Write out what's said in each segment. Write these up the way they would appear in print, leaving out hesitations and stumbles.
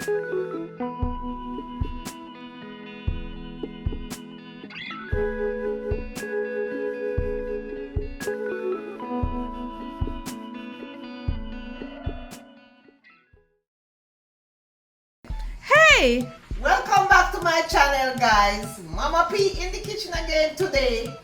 Hey! Welcome back to my channel, guys. Mama P in the kitchen again today, and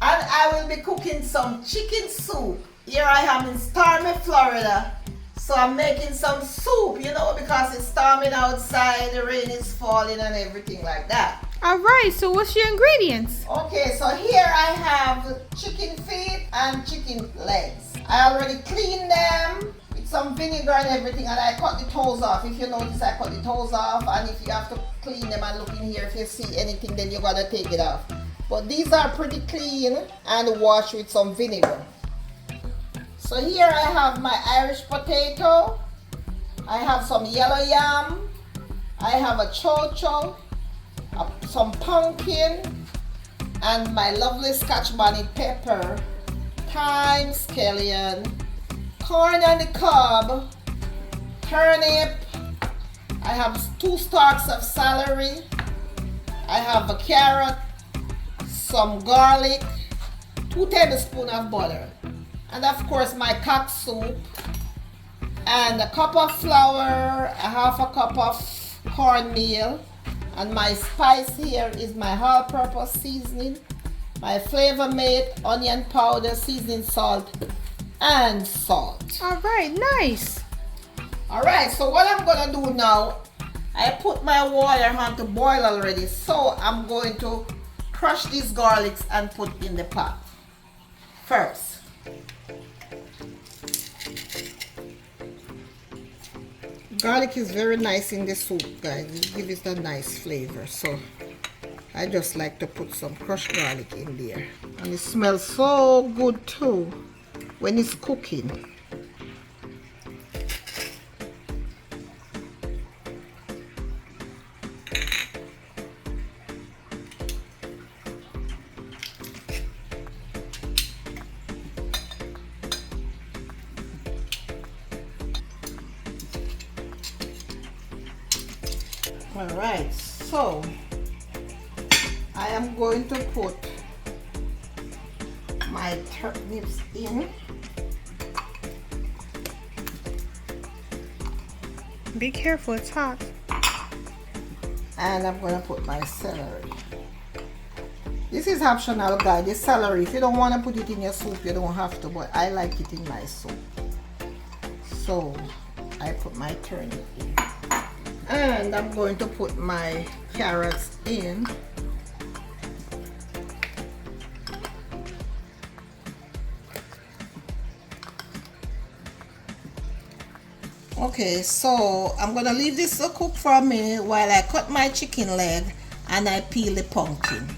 I will be cooking some chicken soup. Here I am in stormy Florida, so I'm making some soup, you know, because it's storming outside, the rain is falling and everything like that. Alright, so what's your ingredients? Okay, so here I have chicken feet and chicken legs. I already cleaned them with some vinegar and everything, and I cut the toes off. If you notice, I cut the toes off, and if you have to clean them and look in here, if you see anything, then you gotta take it off. But these are pretty clean and washed with some vinegar. So here I have my Irish potato, I have some yellow yam, I have a chocho, some pumpkin, and my lovely scotch bonnet pepper, thyme, scallion, corn on the cob, turnip, I have 2 stalks of celery, I have a carrot, some garlic, 2 tablespoons of butter, and of course my cock soup, and a cup of flour, a half a cup of cornmeal, and my spice here is my all-purpose seasoning, my flavor mate, onion powder, seasoning salt, and salt. Alright, nice. Alright, so what I'm gonna do now, I put my water on to boil already, so I'm going to crush these garlics and put in the pot first. Garlic is very nice in the soup, guys. It gives it a nice flavor, so I just like to put some crushed garlic in there, and it smells so good too when it's cooking. Alright, so I am going to put my turnips in. Be careful, it's hot. And I'm going to put my celery. This is optional, guys. The celery, if you don't want to put it in your soup, you don't have to, but I like it in my soup. So I put my turnip in. And I'm going to put my carrots in. Okay, so I'm going to leave this to cook for a minute while I cut my chicken leg and I peel the pumpkin.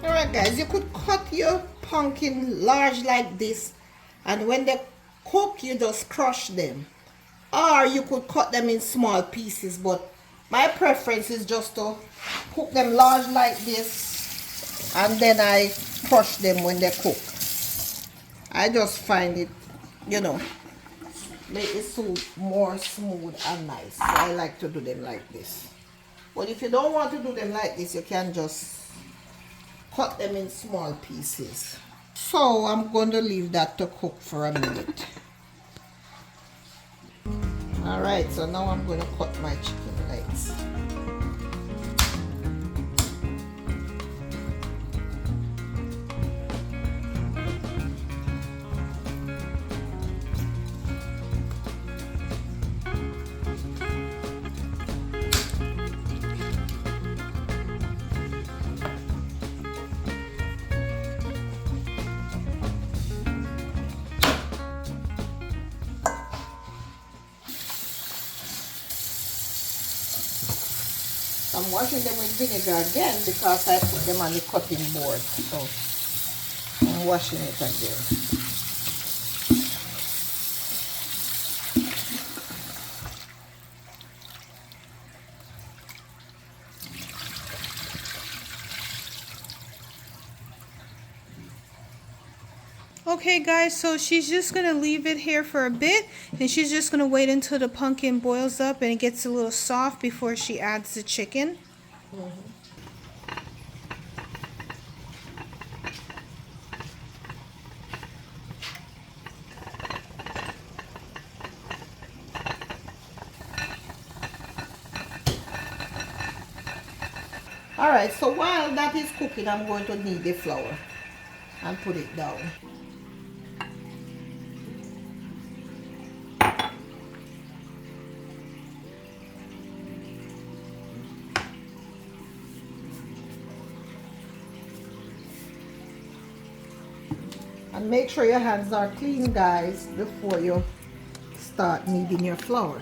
Alright guys, you could cut your pumpkin large like this, and when they cook you just crush them, or you could cut them in small pieces, but my preference is just to cook them large like this, and then I crush them when they cook. I just find it, you know, make the soup more smooth and nice, so I like to do them like this. But if you don't want to do them like this, you can just cut them in small pieces. So I'm going to leave that to cook for a minute. Alright, so now I'm going to cut my chicken legs. I'm washing them with vinegar again because I put them on the cutting board. So I'm washing it again. Okay guys, so she's just going to leave it here for a bit, and she's just going to wait until the pumpkin boils up and it gets a little soft before she adds the chicken. Alright, so while that is cooking, I'm going to knead the flour and put it down. And make sure your hands are clean, guys, before you start kneading your flour.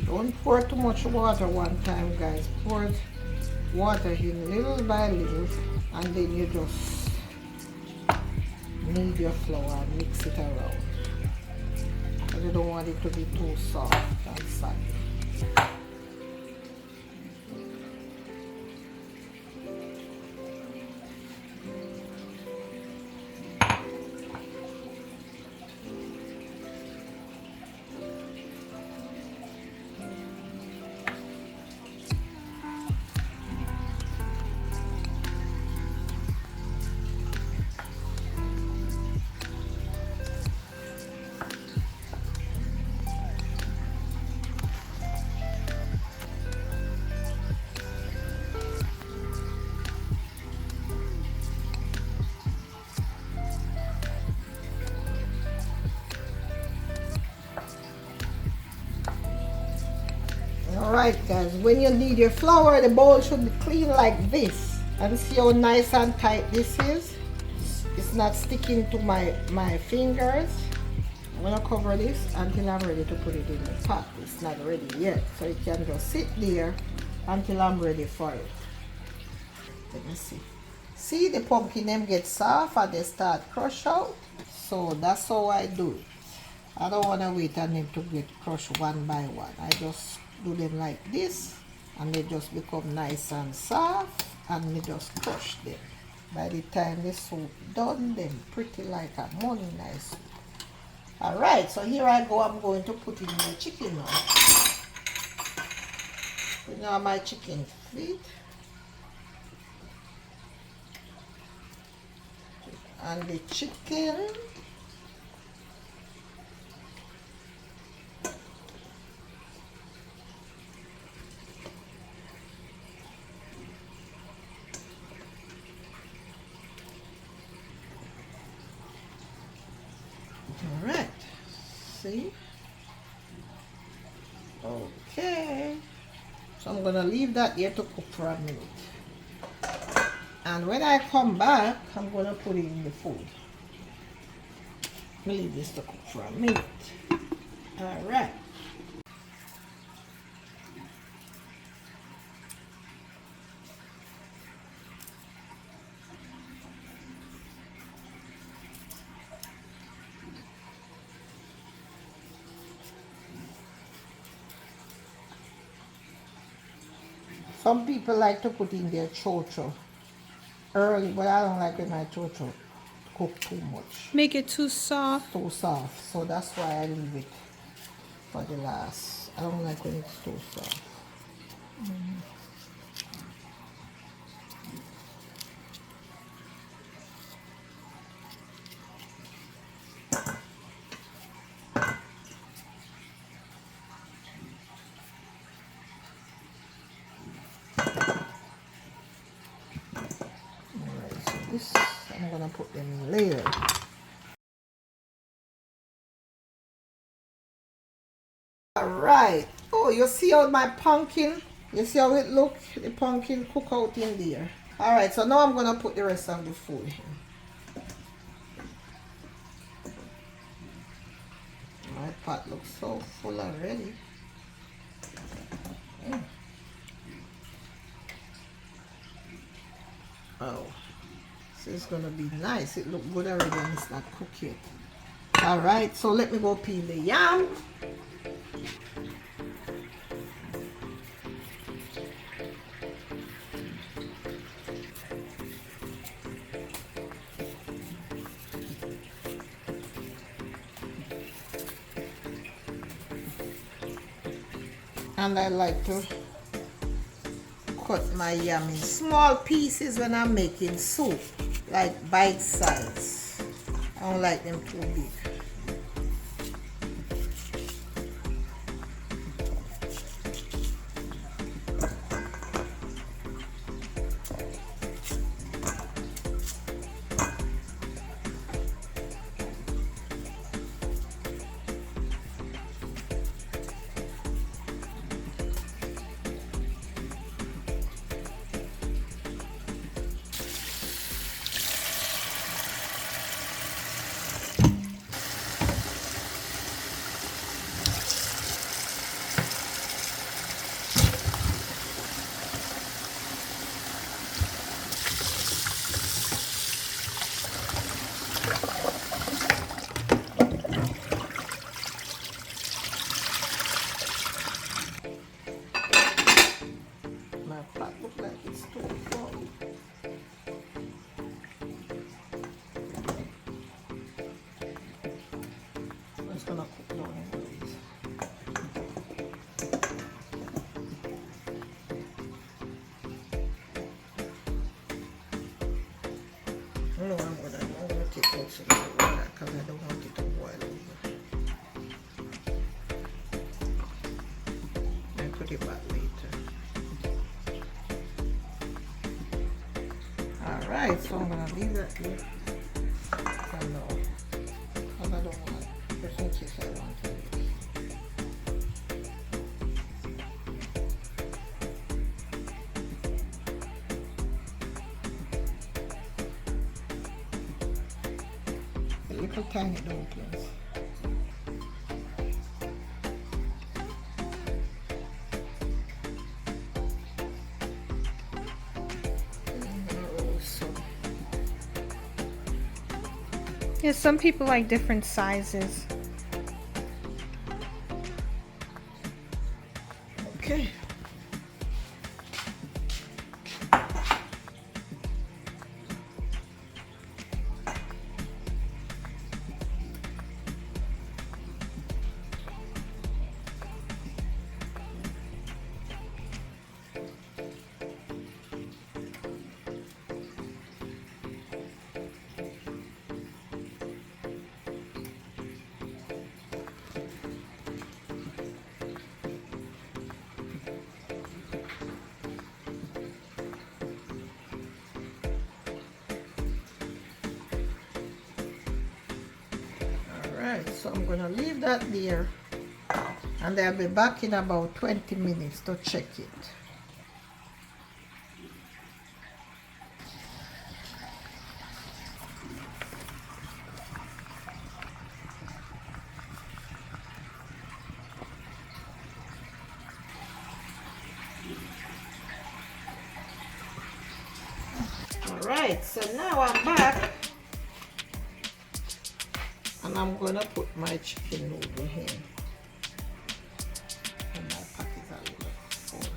Don't pour too much water one time, guys. Pour water in little by little, and then you just knead your flour and mix it around. Because you don't want it to be too soft and saggy. Alright guys, when you knead your flour, the bowl should be clean like this. And see how nice and tight this is? It's not sticking to my fingers. I'm going to cover this until I'm ready to put it in the pot. It's not ready yet, so it can just sit there until I'm ready for it. Let me see. See, the pumpkin them get soft and they start crush out. So that's how I do it. I don't want to wait on them to get crushed one by one. I just do them like this and they just become nice and soft, and me just crush them. By the time the soup done, them pretty like a money nice soup. Alright, so here I go. I'm going to put in my chicken now. Put on my chicken feet. And the chicken. Alright, see? Okay. So I'm gonna leave that here to cook for a minute. And when I come back, I'm gonna put it in the food. Leave this to cook for a minute. Alright. Some people like to put in their chocho early, but I don't like when my chocho cook too much. Make it too soft. Too soft, so that's why I leave it for the last. I don't like when it's too soft. this. I'm gonna put them in layers. Alright. Oh, you see how my pumpkin, you see how it look? The pumpkin cook out in there. Alright, so now I'm gonna put the rest of the food in. My pot looks so full already. Oh, so it's gonna be nice. It look good already and it's not cooked yet. Alright, so let me go peel the yam. And I like to cut my yam in small pieces when I'm making soup, like bite size. I don't like them too big. Gonna cook down anyways. No, I'm gonna take out some of the water because I don't want it to boil over. I put it back later. Alright, so I'm gonna leave that here for now. Because I don't want just in case I want to use. A little tiny dumplings. Yeah, some people like different sizes. Okay. Alright, so I'm gonna leave that there and I'll be back in about 20 minutes to check it. Alright, so now I'm back and I'm gonna put my chicken noodle in. And my pot is a little full.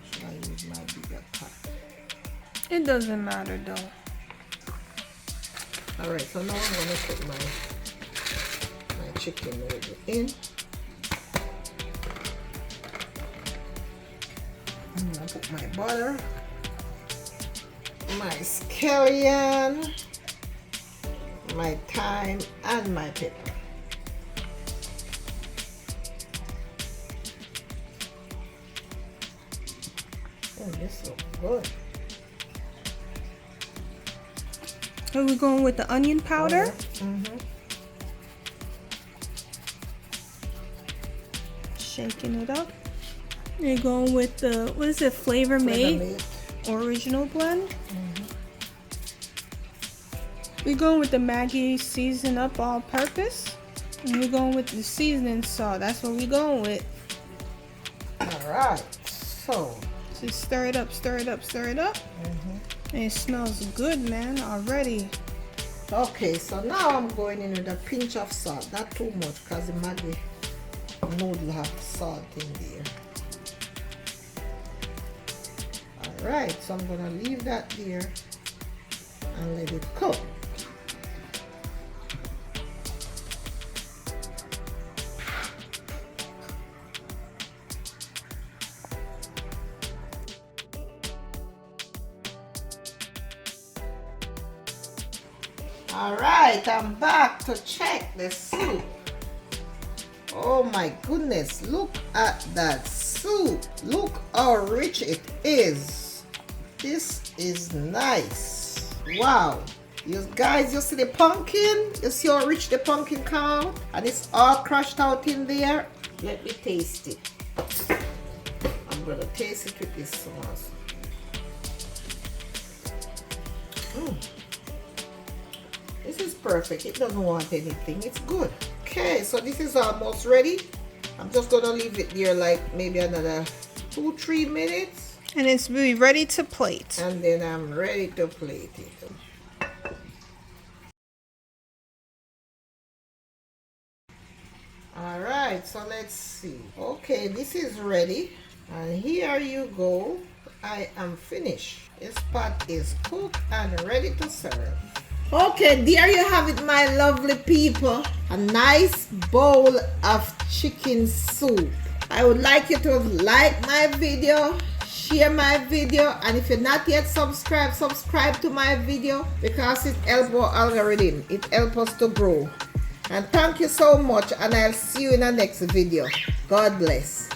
Should I use my bigger pot? It doesn't matter though. Alright, so now I'm gonna put my chicken noodle in. I'm gonna put my butter, my scallion, my thyme, and my pepper. Oh, this looks good. So we're going with the onion powder. Shaking it up. You're going with the, what is it, Flavor Made original blend. We're going with the Maggi season up all purpose. And we're going with the seasoning salt. That's what we're going with. Alright, so just stir it up, stir it up, stir it up. And it smells good, man, already. okay, so now I'm going in with a pinch of salt, not too much because the Maggi noodle have salt in there. Alright, so I'm gonna leave that there and let it cook. Alright, I'm back to check the soup. Oh my goodness, look at that soup. Look how rich it is. This is nice. Wow. You guys, you see the pumpkin? You see how rich the pumpkin come out? And it's all crushed out in there. Let me taste it. I'm gonna taste it with this sauce. This is perfect. It doesn't want anything. It's good. Okay, so this is almost ready. I'm just gonna leave it there like maybe another 2-3 minutes. And it's really ready to plate. And then I'm ready to plate it. Alright, so let's see. Okay, this is ready. And here you go. I am finished. This pot is cooked and ready to serve. Okay, there you have it, my lovely people. A nice bowl of chicken soup. I would like you to like my video, share my video, and if you're not yet subscribed, subscribe to my video because it helps our algorithm. It helps us to grow. And thank you so much, and I'll see you in the next video. God bless.